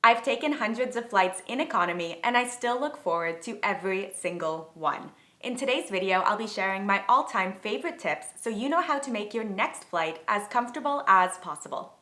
I've taken hundreds of flights in economy and I still look forward to every single one. In today's video, I'll be sharing my all-time favorite tips so you know how to make your next flight as comfortable as possible.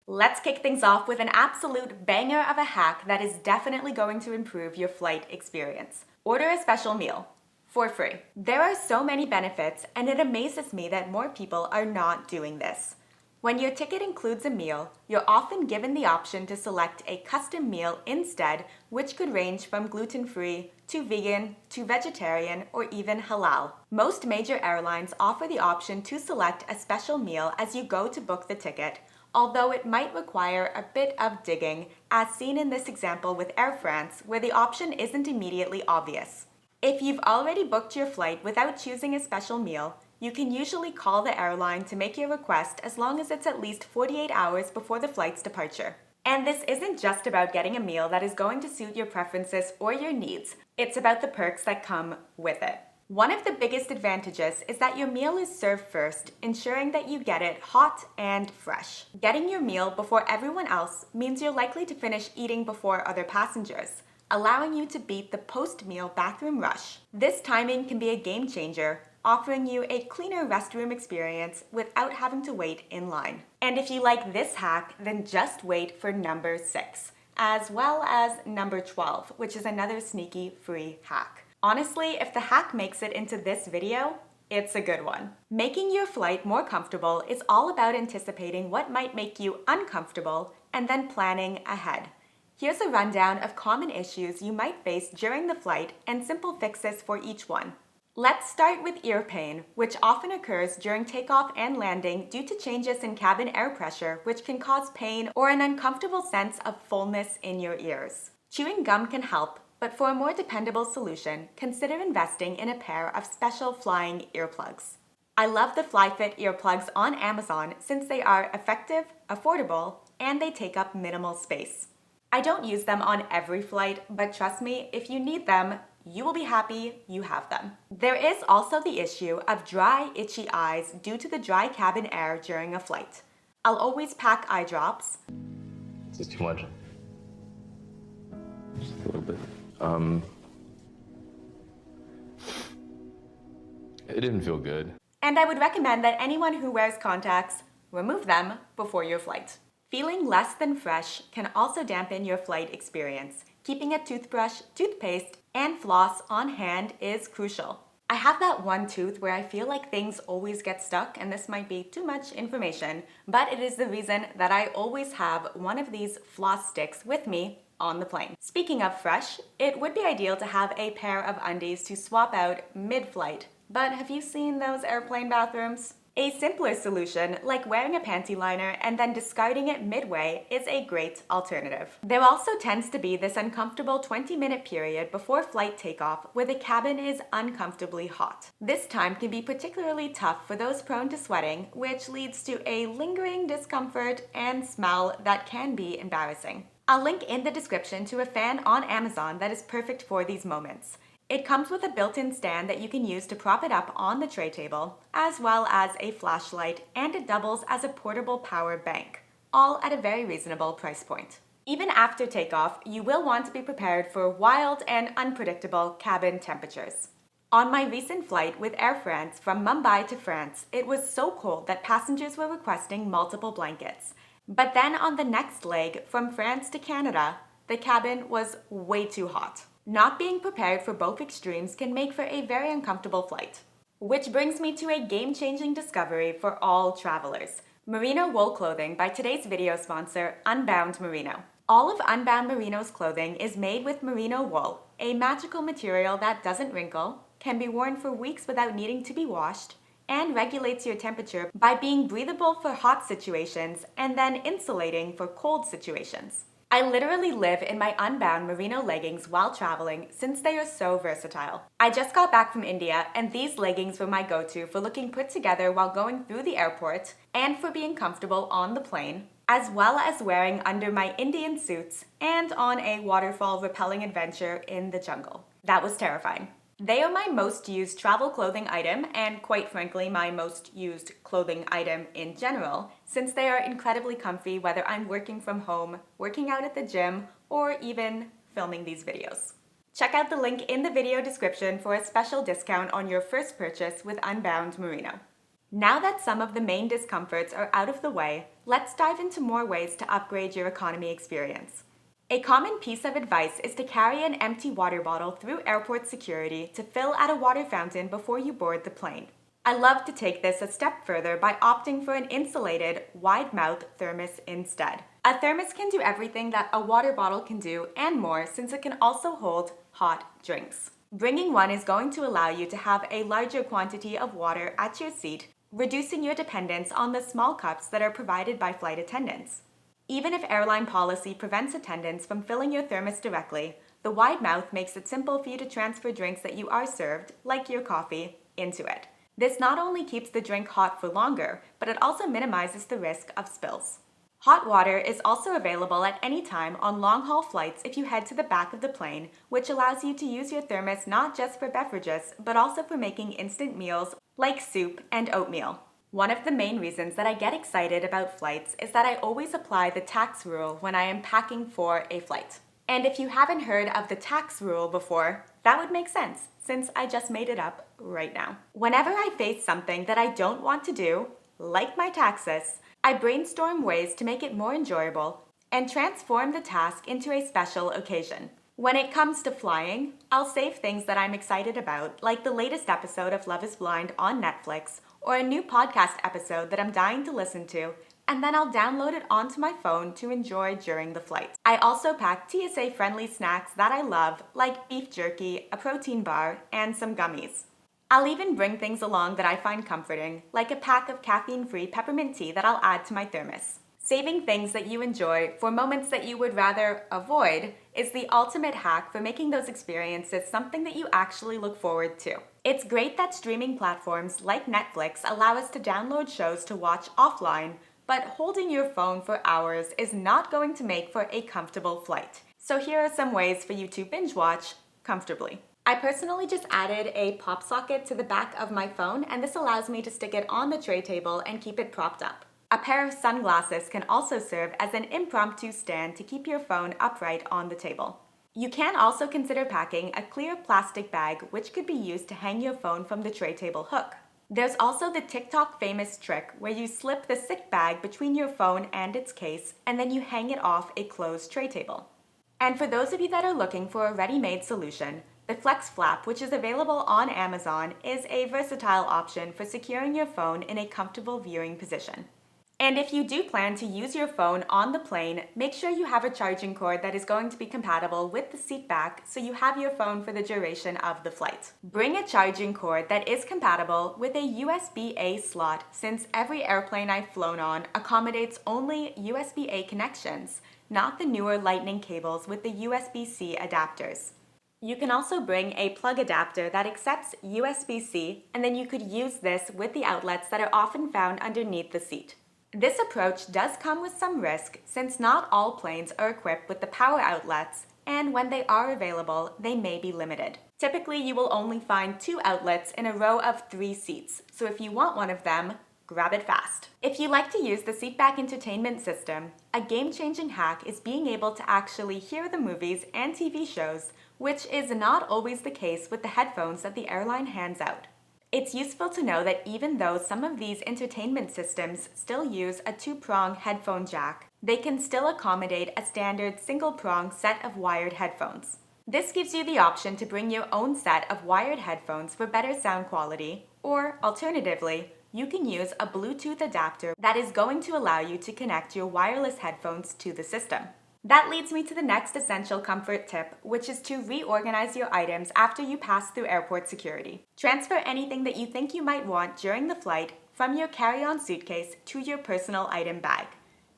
Let's kick things off with an absolute banger of a hack that is definitely going to improve your flight experience. Order a special meal for free. There are so many benefits, and it amazes me that more people are not doing this. When your ticket includes a meal, you're often given the option to select a custom meal instead, which could range from gluten-free to vegan to vegetarian or even halal. Most major airlines offer the option to select a special meal as you go to book the ticket, although it might require a bit of digging, as seen in this example with Air France, where the option isn't immediately obvious. If you've already booked your flight without choosing a special meal, you can usually call the airline to make your request as long as it's at least 48 hours before the flight's departure. And this isn't just about getting a meal that is going to suit your preferences or your needs, it's about the perks that come with it. One of the biggest advantages is that your meal is served first, ensuring that you get it hot and fresh. Getting your meal before everyone else means you're likely to finish eating before other passengers, allowing you to beat the post-meal bathroom rush. This timing can be a game changer, offering you a cleaner restroom experience without having to wait in line. And if you like this hack, then just wait for number 6, as well as number 12, which is another sneaky free hack. Honestly, if the hack makes it into this video, it's a good one. Making your flight more comfortable is all about anticipating what might make you uncomfortable and then planning ahead. Here's a rundown of common issues you might face during the flight and simple fixes for each one. Let's start with ear pain, which often occurs during takeoff and landing due to changes in cabin air pressure, which can cause pain or an uncomfortable sense of fullness in your ears. Chewing gum can help, but for a more dependable solution, consider investing in a pair of special flying earplugs. I love the FlyFit earplugs on Amazon since they are effective, affordable, and they take up minimal space. I don't use them on every flight, but trust me, if you need them, you will be happy you have them. There is also the issue of dry, itchy eyes due to the dry cabin air during a flight. I'll always pack eye drops. This is too much. Just a little bit. It didn't feel good. And I would recommend that anyone who wears contacts remove them before your flight. Feeling less than fresh can also dampen your flight experience. Keeping a toothbrush, toothpaste, and floss on hand is crucial. I have that one tooth where I feel like things always get stuck, and this might be too much information, but it is the reason that I always have one of these floss sticks with me on the plane. Speaking of fresh, it would be ideal to have a pair of undies to swap out mid-flight, but have you seen those airplane bathrooms? A simpler solution, like wearing a panty liner and then discarding it midway, is a great alternative. There also tends to be this uncomfortable 20-minute period before flight takeoff where the cabin is uncomfortably hot. This time can be particularly tough for those prone to sweating, which leads to a lingering discomfort and smell that can be embarrassing. I'll link in the description to a fan on Amazon that is perfect for these moments. It comes with a built-in stand that you can use to prop it up on the tray table, as well as a flashlight, and it doubles as a portable power bank, all at a very reasonable price point. Even after takeoff, you will want to be prepared for wild and unpredictable cabin temperatures. On my recent flight with Air France from Mumbai to France, it was so cold that passengers were requesting multiple blankets. But then on the next leg from France to Canada, the cabin was way too hot. Not being prepared for both extremes can make for a very uncomfortable flight. Which brings me to a game-changing discovery for all travelers: merino wool clothing by today's video sponsor, Unbound Merino. All of Unbound Merino's clothing is made with merino wool, a magical material that doesn't wrinkle, can be worn for weeks without needing to be washed, and regulates your temperature by being breathable for hot situations and then insulating for cold situations. I literally live in my Unbound merino leggings while traveling since they are so versatile. I just got back from India and these leggings were my go-to for looking put together while going through the airport and for being comfortable on the plane, as well as wearing under my Indian suits and on a waterfall rappelling adventure in the jungle. That was terrifying. They are my most used travel clothing item and, quite frankly, my most used clothing item in general, since they are incredibly comfy whether I'm working from home, working out at the gym, or even filming these videos. Check out the link in the video description for a special discount on your first purchase with Unbound Merino. Now that some of the main discomforts are out of the way, let's dive into more ways to upgrade your economy experience. A common piece of advice is to carry an empty water bottle through airport security to fill at a water fountain before you board the plane. I love to take this a step further by opting for an insulated, wide-mouth thermos instead. A thermos can do everything that a water bottle can do and more, since it can also hold hot drinks. Bringing one is going to allow you to have a larger quantity of water at your seat, reducing your dependence on the small cups that are provided by flight attendants. Even if airline policy prevents attendants from filling your thermos directly, the wide mouth makes it simple for you to transfer drinks that you are served, like your coffee, into it. This not only keeps the drink hot for longer, but it also minimizes the risk of spills. Hot water is also available at any time on long-haul flights if you head to the back of the plane, which allows you to use your thermos not just for beverages, but also for making instant meals like soup and oatmeal. One of the main reasons that I get excited about flights is that I always apply the tax rule when I am packing for a flight. And if you haven't heard of the tax rule before, that would make sense, since I just made it up right now. Whenever I face something that I don't want to do, like my taxes, I brainstorm ways to make it more enjoyable and transform the task into a special occasion. When it comes to flying, I'll save things that I'm excited about, like the latest episode of Love is Blind on Netflix, or a new podcast episode that I'm dying to listen to, and then I'll download it onto my phone to enjoy during the flight. I also pack TSA-friendly snacks that I love, like beef jerky, a protein bar, and some gummies. I'll even bring things along that I find comforting, like a pack of caffeine-free peppermint tea that I'll add to my thermos. Saving things that you enjoy for moments that you would rather avoid is the ultimate hack for making those experiences something that you actually look forward to. It's great that streaming platforms like Netflix allow us to download shows to watch offline, but holding your phone for hours is not going to make for a comfortable flight. So here are some ways for you to binge watch comfortably. I personally just added a pop socket to the back of my phone, and this allows me to stick it on the tray table and keep it propped up. A pair of sunglasses can also serve as an impromptu stand to keep your phone upright on the table. You can also consider packing a clear plastic bag, which could be used to hang your phone from the tray table hook. There's also the TikTok famous trick where you slip the sick bag between your phone and its case, and then you hang it off a closed tray table. And for those of you that are looking for a ready-made solution, the Flex Flap, which is available on Amazon, is a versatile option for securing your phone in a comfortable viewing position. And if you do plan to use your phone on the plane, make sure you have a charging cord that is going to be compatible with the seat back so you have your phone for the duration of the flight. Bring a charging cord that is compatible with a USB-A slot, since every airplane I've flown on accommodates only USB-A connections, not the newer Lightning cables with the USB-C adapters. You can also bring a plug adapter that accepts USB-C, and then you could use this with the outlets that are often found underneath the seat. This approach does come with some risk, since not all planes are equipped with the power outlets, and when they are available, they may be limited. Typically, you will only find 2 outlets in a row of 3 seats, so if you want one of them, grab it fast. If you like to use the seatback entertainment system, a game-changing hack is being able to actually hear the movies and TV shows, which is not always the case with the headphones that the airline hands out. It's useful to know that even though some of these entertainment systems still use a 2-prong headphone jack, they can still accommodate a standard single-prong set of wired headphones. This gives you the option to bring your own set of wired headphones for better sound quality, or alternatively, you can use a Bluetooth adapter that is going to allow you to connect your wireless headphones to the system. That leads me to the next essential comfort tip, which is to reorganize your items after you pass through airport security. Transfer anything that you think you might want during the flight from your carry-on suitcase to your personal item bag.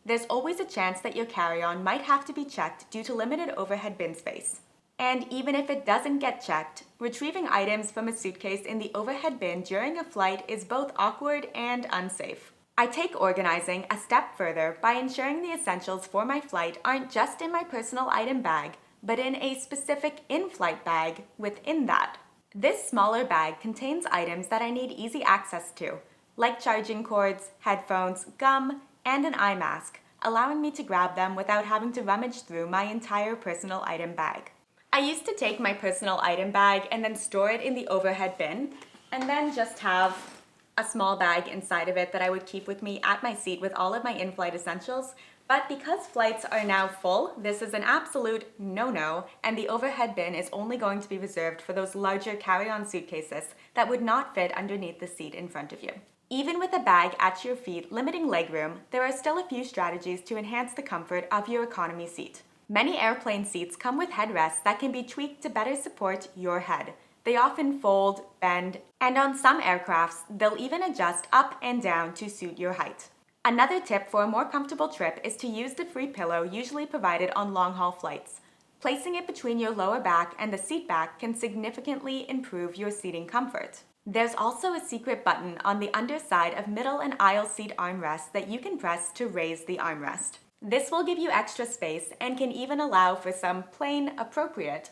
There's always a chance that your carry-on might have to be checked due to limited overhead bin space. And even if it doesn't get checked, retrieving items from a suitcase in the overhead bin during a flight is both awkward and unsafe. I take organizing a step further by ensuring the essentials for my flight aren't just in my personal item bag, but in a specific in-flight bag within that. This smaller bag contains items that I need easy access to, like charging cords, headphones, gum, and an eye mask, allowing me to grab them without having to rummage through my entire personal item bag. I used to take my personal item bag and then store it in the overhead bin, and then just have a small bag inside of it that I would keep with me at my seat with all of my in-flight essentials. But because flights are now full, this is an absolute no-no, and the overhead bin is only going to be reserved for those larger carry-on suitcases that would not fit underneath the seat in front of you. Even with a bag at your feet limiting legroom, there are still a few strategies to enhance the comfort of your economy seat. Many airplane seats come with headrests that can be tweaked to better support your head. They often fold, bend, and on some aircrafts, they'll even adjust up and down to suit your height. Another tip for a more comfortable trip is to use the free pillow usually provided on long-haul flights. Placing it between your lower back and the seat back can significantly improve your seating comfort. There's also a secret button on the underside of middle and aisle seat armrests that you can press to raise the armrest. This will give you extra space and can even allow for some plane appropriate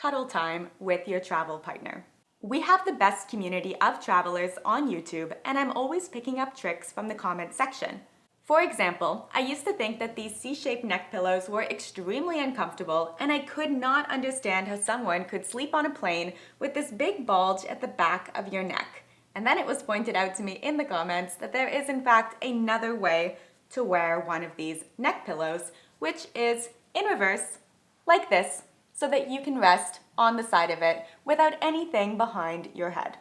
cuddle time with your travel partner. We have the best community of travelers on YouTube, and I'm always picking up tricks from the comment section. For example, I used to think that these C-shaped neck pillows were extremely uncomfortable, and I could not understand how someone could sleep on a plane with this big bulge at the back of your neck. And then it was pointed out to me in the comments that there is in fact another way to wear one of these neck pillows, which is in reverse, like this, so that you can rest on the side of it without anything behind your head.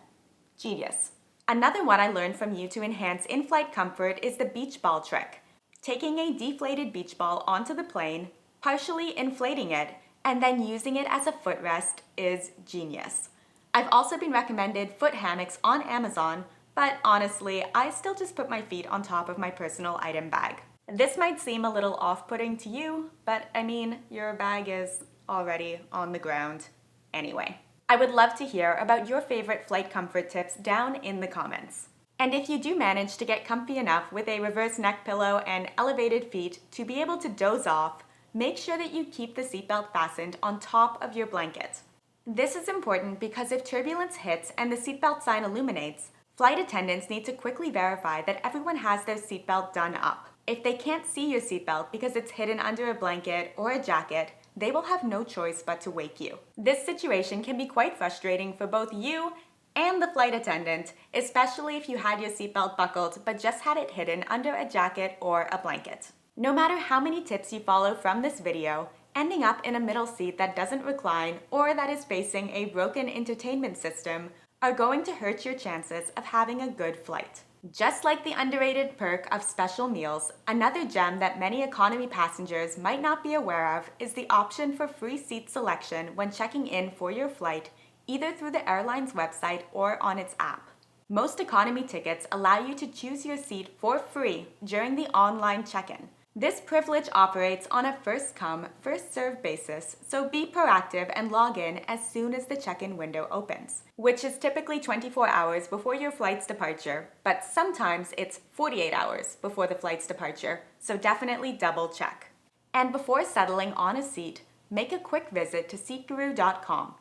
Genius. Another one I learned from you to enhance in-flight comfort is the beach ball trick. Taking a deflated beach ball onto the plane, partially inflating it, and then using it as a footrest is genius. I've also been recommended foot hammocks on Amazon, but honestly, I still just put my feet on top of my personal item bag. This might seem a little off-putting to you, but I mean, your bag is already on the ground anyway. I would love to hear about your favorite flight comfort tips down in the comments. And if you do manage to get comfy enough with a reverse neck pillow and elevated feet to be able to doze off, make sure that you keep the seatbelt fastened on top of your blanket. This is important because if turbulence hits and the seatbelt sign illuminates, flight attendants need to quickly verify that everyone has their seatbelt done up. If they can't see your seatbelt because it's hidden under a blanket or a jacket, they will have no choice but to wake you. This situation can be quite frustrating for both you and the flight attendant, especially if you had your seatbelt buckled but just had it hidden under a jacket or a blanket. No matter how many tips you follow from this video, ending up in a middle seat that doesn't recline or that is facing a broken entertainment system are going to hurt your chances of having a good flight. Just like the underrated perk of special meals, another gem that many economy passengers might not be aware of is the option for free seat selection when checking in for your flight, either through the airline's website or on its app. Most economy tickets allow you to choose your seat for free during the online check-in. This privilege operates on a first-come, first-served basis, so be proactive and log in as soon as the check-in window opens, which is typically 24 hours before your flight's departure, but sometimes it's 48 hours before the flight's departure, so definitely double check. And before settling on a seat, make a quick visit to SeatGuru.com.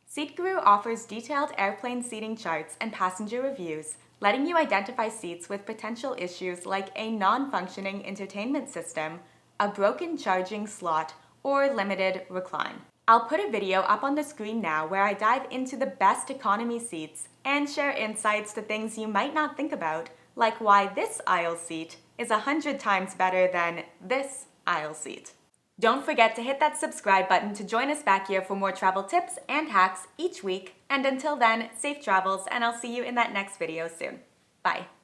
SeatGuru offers detailed airplane seating charts and passenger reviews, letting you identify seats with potential issues like a non-functioning entertainment system, a broken charging slot, or limited recline. I'll put a video up on the screen now where I dive into the best economy seats and share insights to things you might not think about, like why this aisle seat is 100 times better than this aisle seat. Don't forget to hit that subscribe button to join us back here for more travel tips and hacks each week. And until then, safe travels, and I'll see you in that next video soon. Bye.